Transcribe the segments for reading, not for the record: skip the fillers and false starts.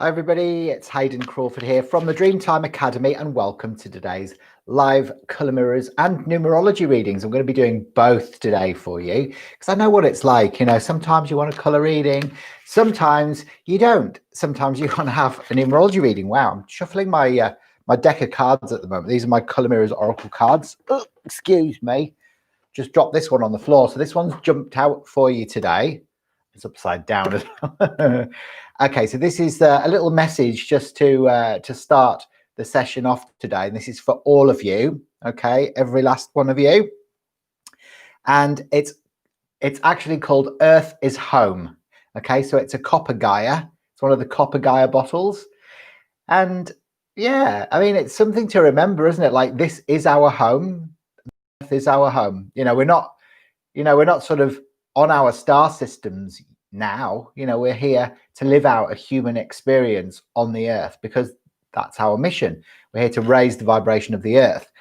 Hi everybody, it's Hayden Crawford here from the Dreemtime Academy and welcome to today's live colour mirrors and numerology readings. I'm going to be doing both today for you because I know what it's like. You know, sometimes you want a colour reading, sometimes you don't. Sometimes you want to have a numerology reading. Wow, I'm shuffling my my deck of cards at the moment. These are my colour mirrors oracle cards. Oh, excuse me, just dropped this one on the floor. So this one's jumped out for you today. It's upside down as well. Okay, so this is a little message just to start the session off today, and this is for all of you. Okay, every last one of you, and it's actually called Earth is Home. Okay, so it's a copper Gaia. It's one of the copper Gaia bottles, and yeah, I mean it's something to remember, isn't it? Like this is our home. Earth is our home. You know, we're not sort of on our star systems now. You know, we're here to live out a human experience on the earth because that's our mission. We're here to raise the vibration of the earth.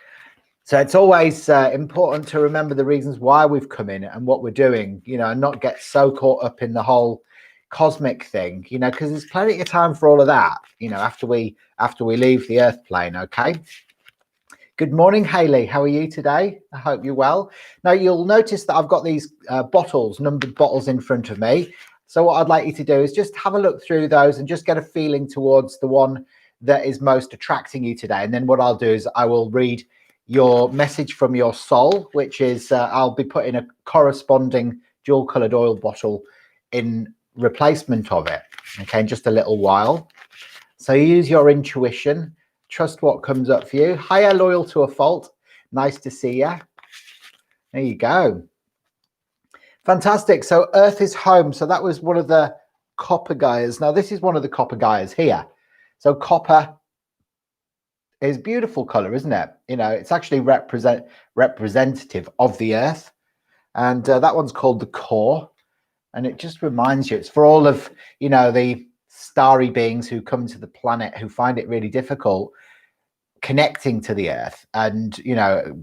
So it's always important to remember the reasons why we've come in and what we're doing, you know, and not get so caught up in the whole cosmic thing, you know, because there's plenty of time for all of that, you know, after we leave the earth plane. Okay. Good morning, Hayley. How are you today? I hope you're well. Now, you'll notice that I've got these bottles, numbered bottles in front of me. So what I'd like you to do is just have a look through those and just get a feeling towards the one that is most attracting you today. And then what I'll do is I will read your message from your soul, which is I'll be putting a corresponding dual colored oil bottle in replacement of it, okay, in just a little while. So use your intuition. Trust what comes up for you. Hiya, loyal to a fault. Nice to see you. There you go. Fantastic. So Earth is home. So that was one of the copper Gaias. Now this is one of the copper Gaias here. So copper is beautiful color, isn't it? You know, it's actually representative of the earth. And that one's called the core. And it just reminds you, it's for all of, you know, the starry beings who come to the planet who find it really difficult connecting to the earth and, you know,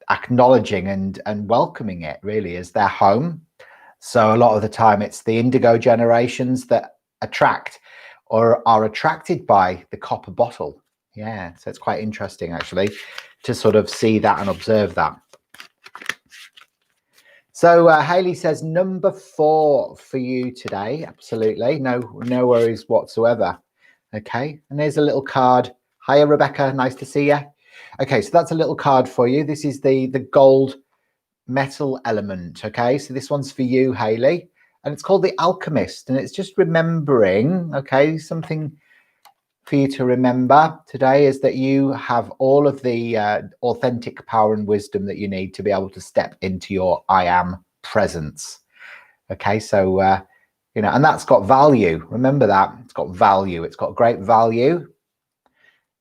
acknowledging and welcoming it really as their home. So a lot of the time it's the indigo generations that attract or are attracted by the copper bottle. Yeah, so it's quite interesting actually to sort of see that and observe that. So Hayley says number 4 for you today. Absolutely. No worries whatsoever. Okay. And there's a little card. Hiya, Rebecca. Nice to see you. Okay. So that's a little card for you. This is the gold metal element. Okay. So this one's for you, Hayley. And it's called the Alchemist. And it's just remembering, okay, something for you to remember today is that you have all of the authentic power and wisdom that you need to be able to step into your I am presence. Okay, so you know, and that's got value. Remember that it's got value. It's got great value.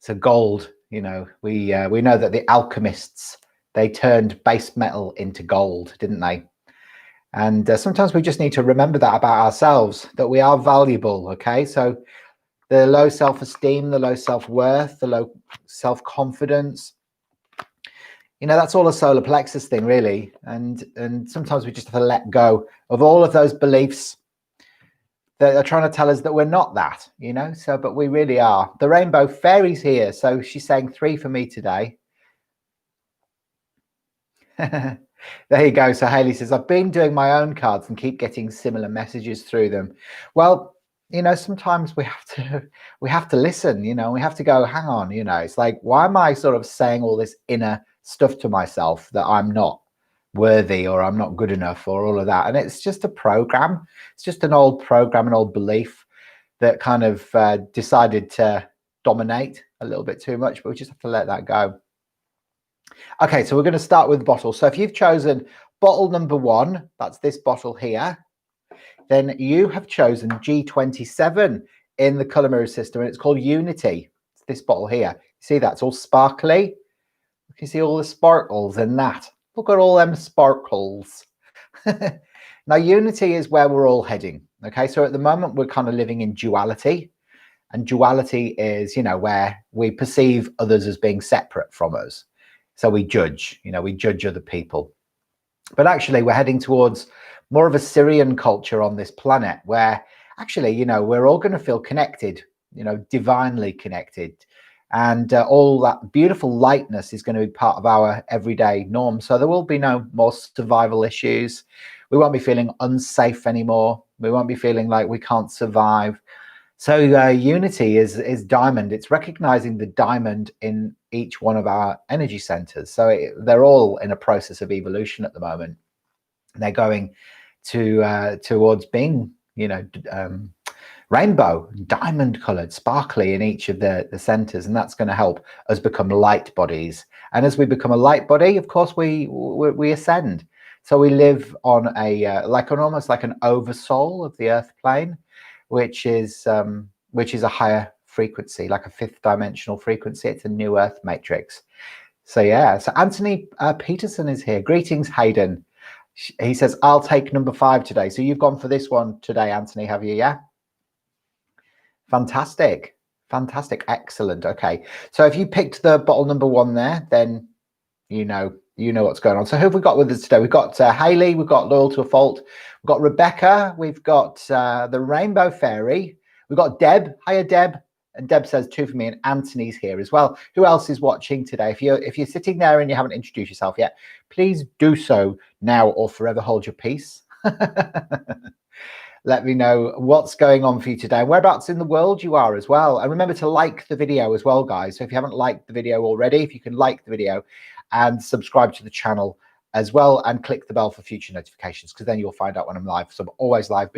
So gold, you know, we know that the alchemists, they turned base metal into gold, didn't they? And sometimes we just need to remember that about ourselves, that we are valuable. Okay, so the low self-esteem, the low self-worth, the low self-confidence, you know, that's all a solar plexus thing really. And sometimes we just have to let go of all of those beliefs that are trying to tell us that we're not that, you know. So but we really are. The rainbow fairy's here, so she's saying 3 for me today. There you go. So Hayley says, I've been doing my own cards and keep getting similar messages through them. Well, you know, sometimes we have to listen, you know, we have to go, hang on, you know, it's like, why am I sort of saying all this inner stuff to myself that I'm not worthy or I'm not good enough or all of that? And it's just a program. It's just an old program, an old belief that kind of decided to dominate a little bit too much, but we just have to let that go. Okay, so we're going to start with the bottle. So if you've chosen bottle number 1, that's this bottle here, then you have chosen G27 in the color mirror system, and it's called Unity. It's this bottle here. See that? It's all sparkly. You can see all the sparkles in that. Look at all them sparkles. Now, Unity is where we're all heading. Okay, so at the moment, we're kind of living in duality. And duality is, you know, where we perceive others as being separate from us. So we judge, you know, we judge other people. But actually, we're heading towards more of a Syrian culture on this planet where actually, you know, we're all going to feel connected divinely connected. And all that beautiful lightness is going to be part of our everyday norm. So there will be no more survival issues. We won't be feeling unsafe anymore. We won't be feeling like we can't survive. So unity is diamond. It's recognizing the diamond in each one of our energy centers. So they're all in a process of evolution at the moment. They're going towards being, rainbow, diamond colored, sparkly in each of the centers, and that's going to help us become light bodies. And as we become a light body, of course, we ascend. So we live on almost like an oversoul of the earth plane, which is a higher frequency, like a fifth dimensional frequency. It's a new earth matrix. So yeah, so Anthony Peterson is here. Greetings, Hayden. He says, I'll take number 5 today. So you've gone for this one today, Anthony, have you? Yeah. Fantastic. Excellent. Okay. So if you picked the bottle number 1 there, then you know what's going on. So who have we got with us today? We've got Hayley, we've got Loyal to a Fault, we've got Rebecca, we've got the Rainbow Fairy, we've got Deb. Hiya, Deb. And Deb says 2 for me, and Anthony's here as well. Who else is watching today? If you're sitting there and you haven't introduced yourself yet, please do so now or forever hold your peace. Let me know what's going on for you today, whereabouts in the world you are as well. And remember to like the video as well, guys. So if you haven't liked the video already, if you can like the video and subscribe to the channel as well, and click the bell for future notifications, because then you'll find out when I'm live. So I'm always live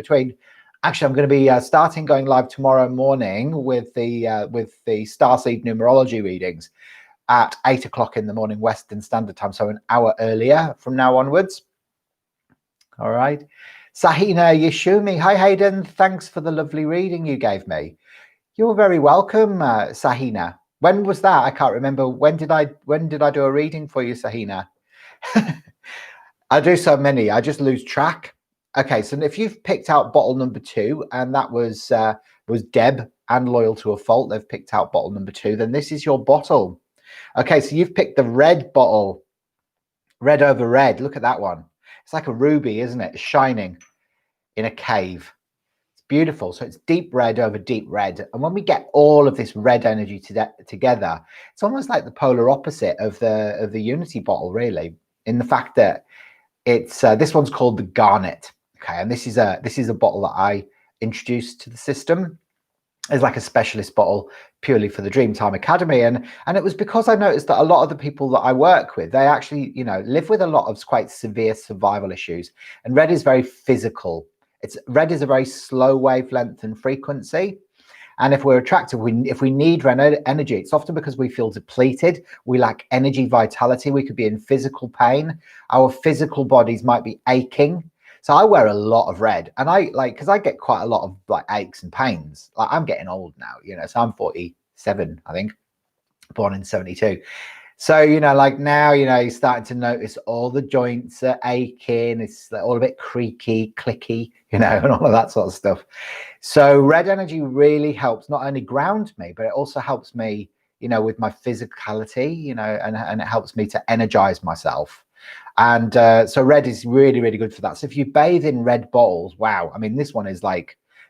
actually, I'm going to be going live tomorrow morning with the Starseed numerology readings at 8 o'clock in the morning Western Standard Time, so an hour earlier from now onwards. All right. Sahina Yashumi. Hi, Hayden. Thanks for the lovely reading you gave me. You're very welcome, Sahina. When was that? I can't remember. When did I do a reading for you, Sahina? I do so many, I just lose track. Okay, so if you've picked out bottle number 2, and that was Deb and Loyal to a Fault, they've picked out bottle number 2, then this is your bottle. Okay, so you've picked the red bottle. Red over red. Look at that one. It's like a ruby, isn't it? Shining in a cave. It's beautiful. So it's deep red over deep red. And when we get all of this red energy together, it's almost like the polar opposite of the unity bottle, really, in the fact that it's this one's called the Garnet. Okay, and this is a bottle that I introduced to the system as like a specialist bottle purely for the Dreamtime Academy, and it was because I noticed that a lot of the people that I work with, they actually live with a lot of quite severe survival issues, and red is very physical. Red is a very slow wavelength and frequency, and if we're attracted, if we need red energy, it's often because we feel depleted, we lack energy, vitality, we could be in physical pain, our physical bodies might be aching. So I wear a lot of red, and because I get quite a lot of aches and pains. Like, I'm getting old now, so I'm 47, I think, born in 72. So, now, you're starting to notice all the joints are aching. It's all a bit creaky, clicky, and all of that sort of stuff. So red energy really helps not only ground me, but it also helps me, with my physicality, and it helps me to energize myself. And so red is really, really good for that. So if you bathe in red bottles, wow. I mean, this one is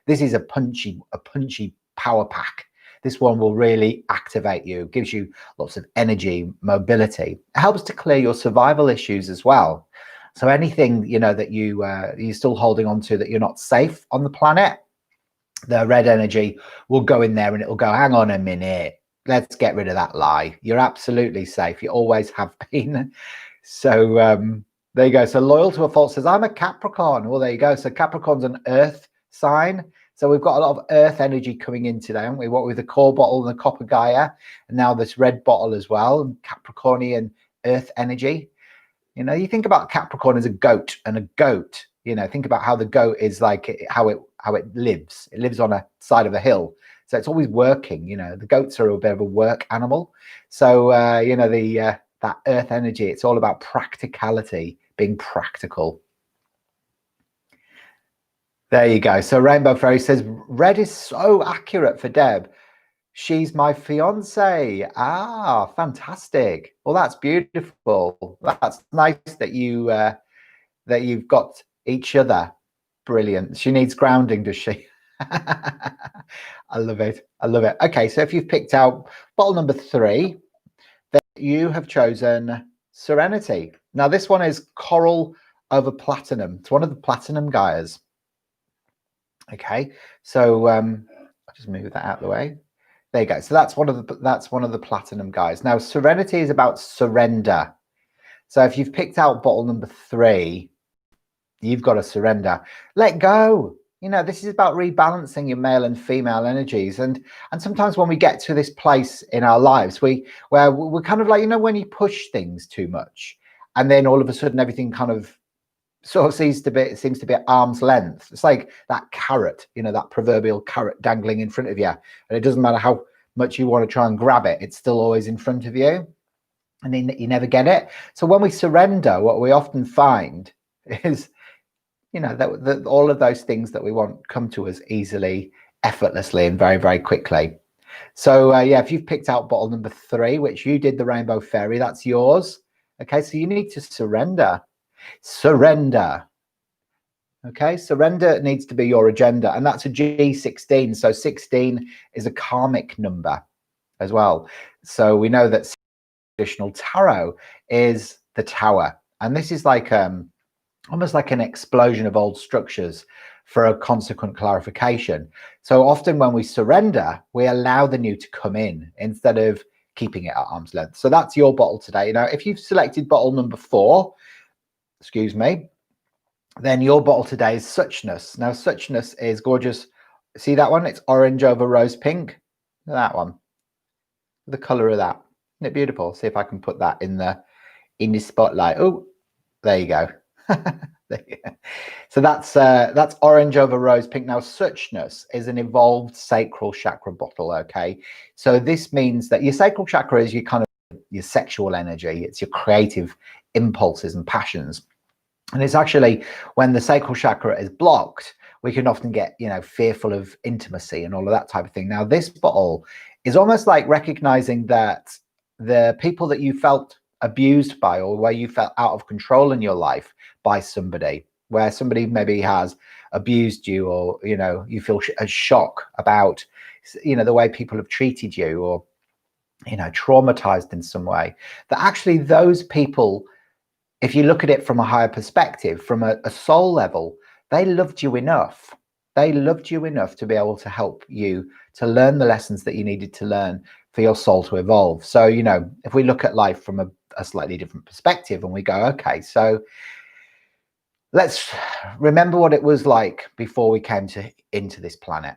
this is a punchy power pack. This one will really activate you, gives you lots of energy, mobility. It helps to clear your survival issues as well. So anything, that you're still holding on to, that you're not safe on the planet, the red energy will go in there and it will go, hang on a minute, let's get rid of that lie. You're absolutely safe. You always have been. So there you go. So Loyal to a Fault says, I'm a Capricorn. Well, there you go. So Capricorn's an earth sign. So we've got a lot of earth energy coming in today, haven't we? What with the core bottle and the copper Gaia, and now this red bottle as well, Capricornian earth energy. You think about Capricorn as a goat, and a goat, think about how the goat is how it lives. It lives on a side of a hill. So it's always working, the goats are a bit of a work animal. So, that earth energy, it's all about practicality, being practical. There you go. So Rainbow Fairy says, red is so accurate for Deb. She's my fiance. Ah, fantastic. Well, that's beautiful. That's nice that you've got each other. Brilliant. She needs grounding, does she? I love it. I love it. Okay, so if you've picked out bottle number 3, then you have chosen Serenity. Now, this one is coral over platinum. It's one of the platinum guys. Okay, so I'll just move that out of the way. There you go. So that's one of the platinum guys. Now, Serenity is about surrender. So if you've picked out bottle number 3, you've got to surrender. Let go. You know, this is about rebalancing your male and female energies. And sometimes when we get to this place in our lives, where we're kind of like, you know, when you push things too much, and then all of a sudden everything kind of sort of seems to be at arm's length. It's like that carrot, you know, that proverbial carrot dangling in front of you. And it doesn't matter how much you want to try and grab it, it's still always in front of you. And then you never get it. So when we surrender, what we often find is, you know, that all of those things that we want come to us easily, effortlessly, and very, very quickly. So yeah, if you've picked out bottle number 3, which you did, the Rainbow Fairy, that's yours. Okay, so you need to surrender. Surrender. Okay, surrender needs to be your agenda, and that's a G16. So 16 is a karmic number as well. So we know that traditional tarot is the Tower, and this is like almost like an explosion of old structures for a consequent clarification. So often when we surrender, we allow the new to come in instead of keeping it at arm's length. So that's your bottle today. Now, if you've selected bottle number 4, excuse me, then your bottle today is Suchness. Now, Suchness is gorgeous. See that one? It's orange over rose pink. That one. The color of that. Isn't it beautiful? See if I can put that in the spotlight. Oh, there you go. So that's orange over rose pink. Now, Suchness is an evolved sacral chakra bottle. Okay, so this means that your sacral chakra is your sexual energy. It's your creative impulses and passions. And it's actually when the sacral chakra is blocked, we can often get, you know, fearful of intimacy and all of that type of thing. Now, this bottle is almost like recognizing that the people that you felt abused by, or where you felt out of control in your life by somebody, where somebody maybe has abused you, or, you know, you feel a shock about, you know, the way people have treated you, or, you know, traumatized in some way, that actually those people, if you look at it from a higher perspective, from a soul level, they loved you enough. They loved you enough to be able to help you to learn the lessons that you needed to learn for your soul to evolve. So, you know, if we look at life from a slightly different perspective and we go, okay, so let's remember what it was like before we came into this planet,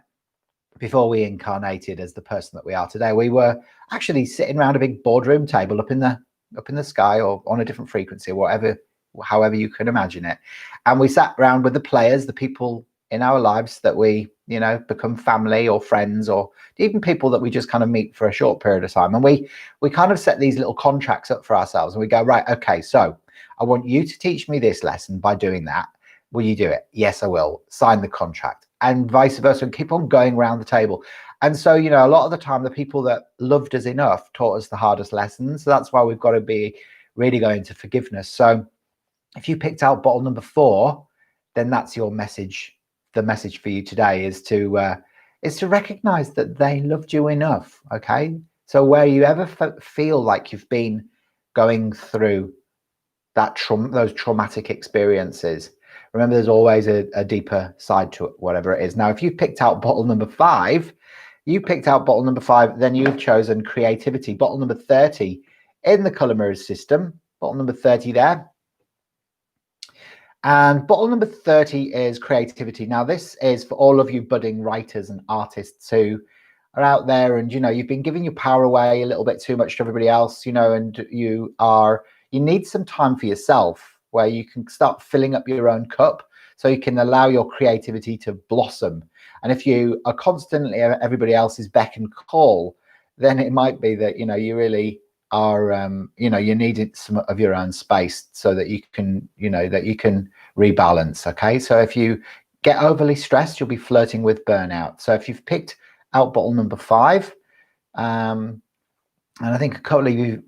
before we incarnated as the person that we are today. We were actually sitting around a big boardroom table up in the sky, or on a different frequency, or whatever, however you can imagine it. And we sat around with the players, the people in our lives that we, you know, become family or friends, or even people that we just kind of meet for a short period of time. And we kind of set these little contracts up for ourselves, and we go, right, okay, so I want you to teach me this lesson by doing that. Will you do it? Yes, I will. Sign the contract. And vice versa, and keep on going around the table. And so, you know, a lot of the time, the people that loved us enough taught us the hardest lessons. So that's why we've got to be really going to forgiveness. So if you picked out bottle number 4, then that's your message. The message for you today is to recognize that they loved you enough. Okay. So where you ever feel like you've been going through those traumatic experiences, remember, there's always a deeper side to it, whatever it is. Now, if you picked out bottle number 5, then you've chosen creativity. Bottle number 30 in the color mirrors system. Bottle number 30 there. And bottle number 30 is creativity. Now, this is for all of you budding writers and artists who are out there, and, you know, you've been giving your power away a little bit too much to everybody else, you know, and you need some time for yourself where you can start filling up your own cup, so you can allow your creativity to blossom. And if you are constantly at everybody else's beck and call, then it might be that, you know, you really are, you know, you need some of your own space so that you can, you know, that you can rebalance. Okay. So if you get overly stressed, you'll be flirting with burnout. So if you've picked out bottle number 5, and I think a couple of you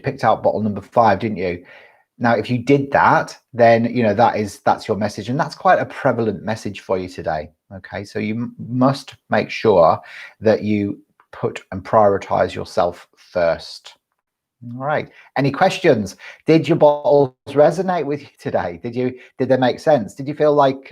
picked out bottle number 5, didn't you? Now, if you did that, then, you know, that's your message, and that's quite a prevalent message for you today. Okay, so you must make sure that you put and prioritize yourself first. All right. Any questions? Did your bottles resonate with you today? Did they make sense? Did you feel like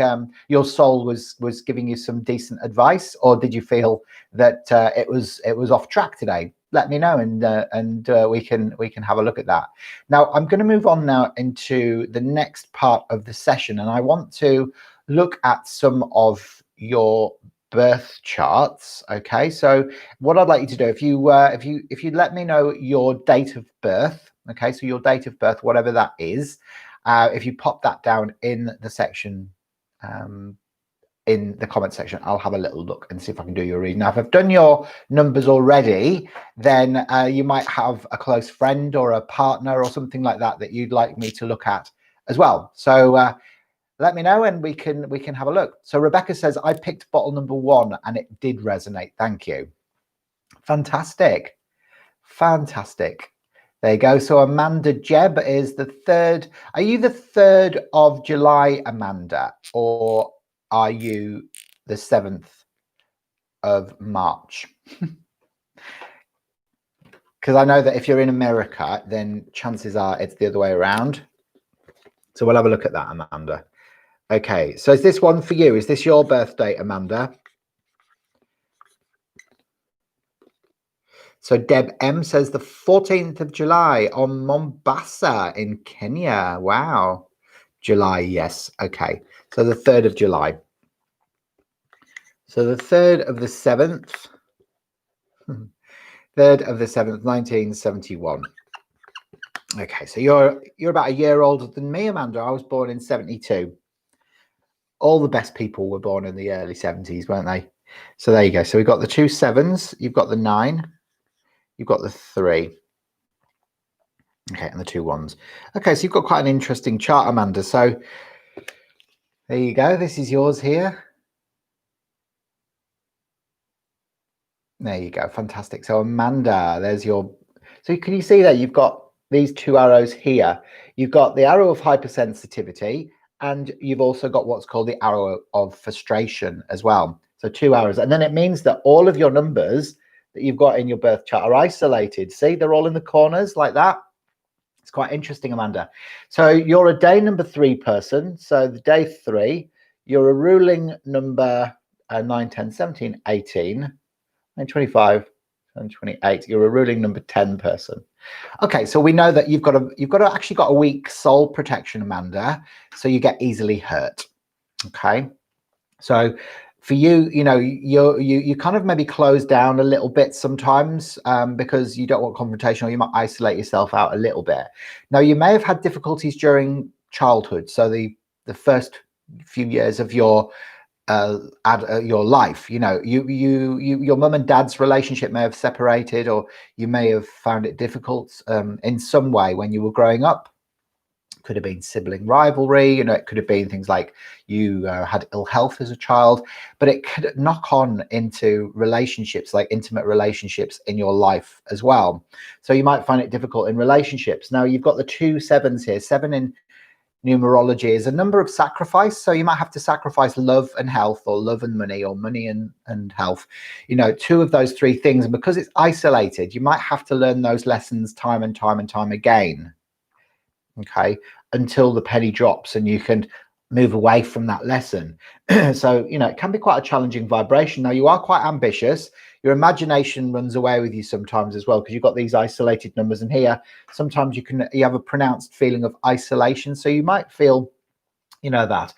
your soul was giving you some decent advice, or did you feel that it was off track today? Let me know, and we can have a look at that. Now, I'm going to move on now into the next part of the session, and I want to look at some of your birth charts. Okay, so what I'd like you to do, if you let me know your date of birth, okay, so your date of birth, whatever that is, if you pop that down in the section, in the comment section, I'll have a little look and see if I can do your reading. Now, if I've done your numbers already, then you might have a close friend or a partner or something like that that you'd like me to look at as well. So let me know and we can have a look. So Rebecca says, I picked bottle number 1 and it did resonate. Thank you. Fantastic. Fantastic. There you go. So Amanda Jebb is the 3rd. Are you the 3rd of July, Amanda, or are you the 7th of March? Because I know that if you're in America, then chances are it's the other way around. So we'll have a look at that, Amanda. Okay, so is this one for you? Is this your birthday, Amanda? So Deb M says the 14th of July on Mombasa in Kenya. Wow. July, yes. Okay, so the 3rd of July. So the 3rd of the 7th. 3rd of the 7th, 1971. Okay, so you're about a year older than me, Amanda. I was born in 72. All the best people were born in the early 70s, weren't they? So there you go. So we've got the 2 7s, you've got the 9, you've got the 3. Okay, and the 2 1s. Okay, so you've got quite an interesting chart, Amanda. So there you go. This is yours here. There you go. Fantastic. So Amanda, there's your... So can you see that you've got these 2 arrows here? You've got the arrow of hypersensitivity, and you've also got what's called the arrow of frustration as well. So 2 arrows. And then it means that all of your numbers that you've got in your birth chart are isolated. See, they're all in the corners like that. It's quite interesting, Amanda. So you're a day number 3 person. So the day 3, you're a ruling number 9, 10, 17, 18, 25, and 28. You're a ruling number 10 person. Okay, so we know that you've actually got a weak soul protection, Amanda, so you get easily hurt. Okay, so for you, you know, you kind of maybe close down a little bit sometimes because you don't want confrontation, or you might isolate yourself out a little bit. Now, you may have had difficulties during childhood, so the first few years of your life, you know, your mum and dad's relationship may have separated, or you may have found it difficult in some way when you were growing up. Could have been sibling rivalry, you know, it could have been things like you had ill health as a child, but it could knock on into relationships, like intimate relationships in your life as well. So you might find it difficult in relationships. Now, you've got the 2 7s here. 7 in numerology is a number of sacrifice. So you might have to sacrifice love and health, or love and money, or money and health, you know, 2 of those 3 things. And because it's isolated, you might have to learn those lessons time and time and time again. Okay, until the penny drops and you can move away from that lesson. So, you know, it can be quite a challenging vibration. Now, you are quite ambitious. Your imagination runs away with you sometimes as well, because you've got these isolated numbers, and here sometimes you have a pronounced feeling of isolation. So you might feel, you know, that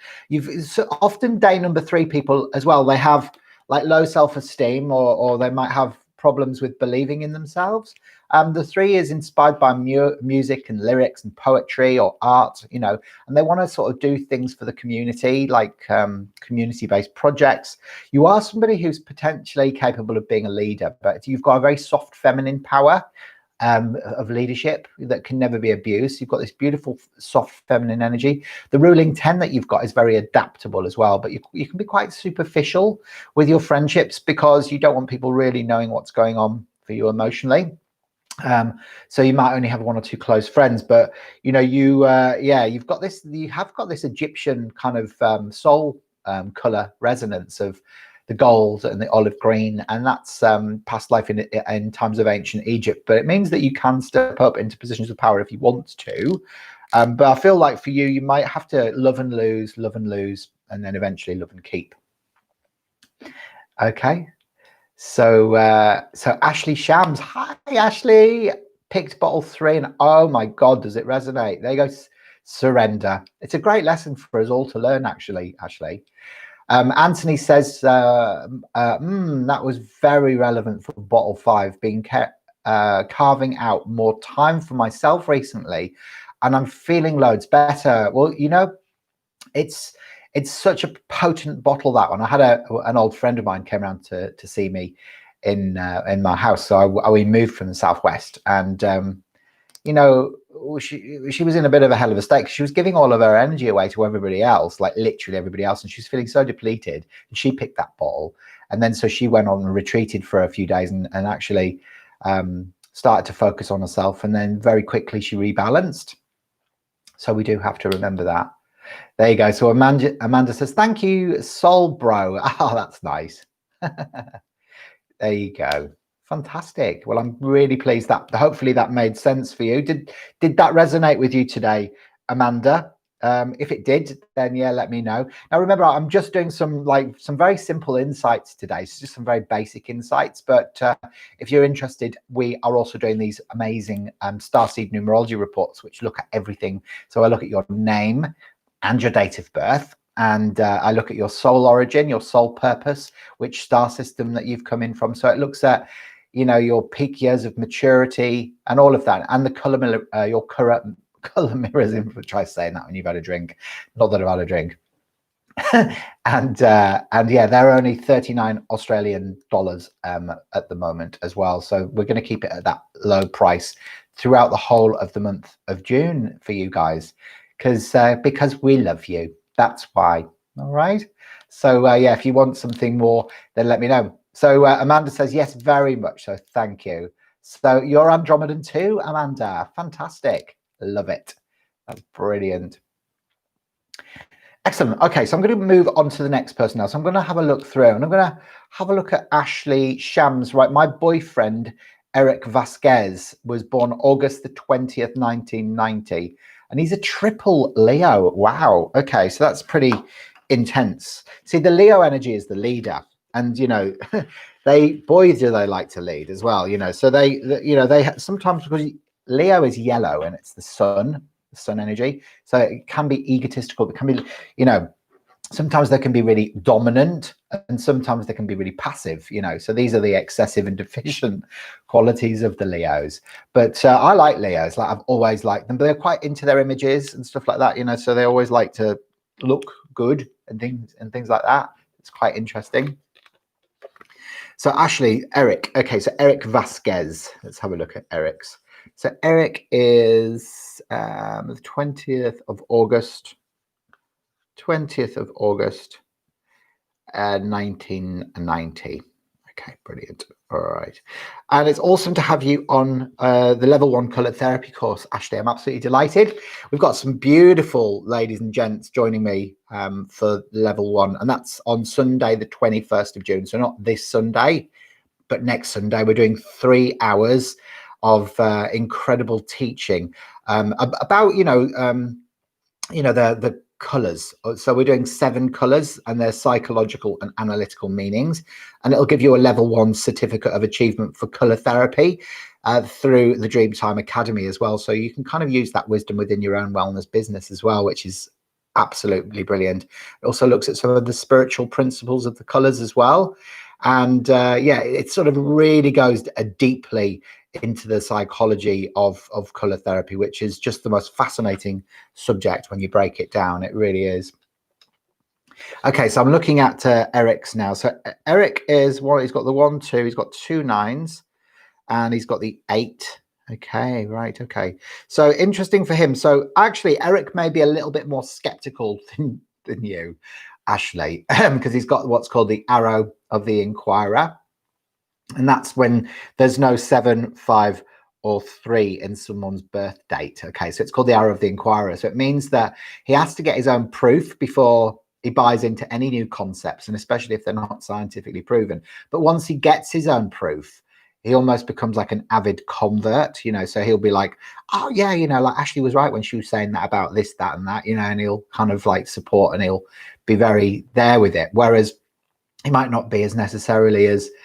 so often day number 3 people as well, they have like low self-esteem, or they might have problems with believing in themselves. The 3 is inspired by music and lyrics and poetry or art, you know, and they want to sort of do things for the community, like community-based projects. You are somebody who's potentially capable of being a leader, but you've got a very soft feminine power of leadership that can never be abused. You've got this beautiful soft feminine energy. The ruling 10 that you've got is very adaptable as well, but you can be quite superficial with your friendships because you don't want people really knowing what's going on for you emotionally. So you might only have one or two close friends, but you know, you've got this, you have got this Egyptian kind of soul color resonance of the gold and the olive green, and that's past life in times of ancient Egypt. But it means that you can step up into positions of power if you want to. But I feel like for you, you might have to love and lose, and then eventually love and keep. Okay. So Ashley Shams, hi Ashley, picked bottle 3, and oh my God, does it resonate? There you go, surrender. It's a great lesson for us all to learn, actually, Ashley. Anthony says that was very relevant for bottle 5, being carving out more time for myself recently, and I'm feeling loads better. Well, you know, it's such a potent bottle, that one. I had an old friend of mine came around to see me in my house. So we moved from the southwest, and you know, she was in a bit of a hell of a state. She was giving all of her energy away to everybody else, like literally everybody else, and she's feeling so depleted. And she picked that bottle, and then so she went on and retreated for a few days, and actually started to focus on herself, and then very quickly she rebalanced. So we do have to remember that. There you go. So Amanda says, thank you, Soul Bro. Oh, that's nice. There you go. Fantastic. Well, I'm really pleased that hopefully that made sense for you. Did that resonate with you today, Amanda? If it did, then yeah, let me know. Now, remember, I'm just doing some very simple insights today. So just some very basic insights. But if you're interested, we are also doing these amazing starseed numerology reports, which look at everything. So I look at your name and your date of birth, and I look at your soul origin, your soul purpose, which star system that you've come in from. So it looks at, you know, your peak years of maturity and all of that, and the color, your current color mirrors. Try saying that when you've had a drink. Not that I've had a drink. and yeah, they're only 39 Australian dollars at the moment as well. So we're going to keep it at that low price throughout the whole of the month of June for you guys, because we love you. That's why. All right. So yeah, if you want something more, then let me know. So Amanda says yes, very much so. Thank you. So you're Andromedan too, Amanda. Fantastic. Love it. That's brilliant. Excellent. Okay, so I'm going to move on to the next person now. So I'm going to have a look through, and I'm going to have a look at Ashley Shams. Right, my boyfriend Eric Vasquez was born August the 20th, 1990. And he's a triple Leo. Wow. Okay, so that's pretty intense. See, the Leo energy is the leader, and you know, boys do they like to lead as well. You know, so they sometimes, because Leo is yellow and it's the sun energy, so it can be egotistical. It can be, you know, sometimes they can be really dominant, and sometimes they can be really passive, you know. So these are the excessive and deficient qualities of the Leos. But I like Leos. Like, I've always liked them, but they're quite into their images and stuff like that, you know. So they always like to look good and things like that. It's quite interesting. So Ashley, Eric. Okay, so Eric Vasquez. Let's have a look at Eric's. So Eric is the 20th of August. 1990. Okay, brilliant. All right. And it's awesome to have you on the level 1 color therapy course, Ashley. I'm absolutely delighted. We've got some beautiful ladies and gents joining me for level 1, and that's on Sunday, the 21st of June. So not this Sunday, but next Sunday. We're doing 3 hours of incredible teaching about, the colors. So we're doing 7 colors, and their psychological and analytical meanings, and it'll give you a level 1 certificate of achievement for color therapy through the Dreemtime Academy as well. So you can kind of use that wisdom within your own wellness business as well, which is absolutely brilliant. It also looks at some of the spiritual principles of the colors as well. And yeah, it sort of really goes deeply into the psychology of color therapy, which is just the most fascinating subject when you break it down. It really is. Okay, so I'm looking at Eric's now. So Eric is he's got the 1, 2, he's got 2 9s, and he's got the 8. Okay, right. Okay, so interesting for him. So actually, Eric may be a little bit more skeptical than you, Ashley, because he's got what's called the arrow of the inquirer. And that's when there's no 7, 5, or 3 in someone's birth date. Okay, so it's called the arrow of the inquirer. So it means that he has to get his own proof before he buys into any new concepts, and especially if they're not scientifically proven. But once he gets his own proof, he almost becomes like an avid convert, you know. So he'll be like, oh yeah, you know, like Ashley was right when she was saying that about this, that, and that, you know, and he'll kind of like support, and he'll be very there with it. Whereas he might not be as necessarily as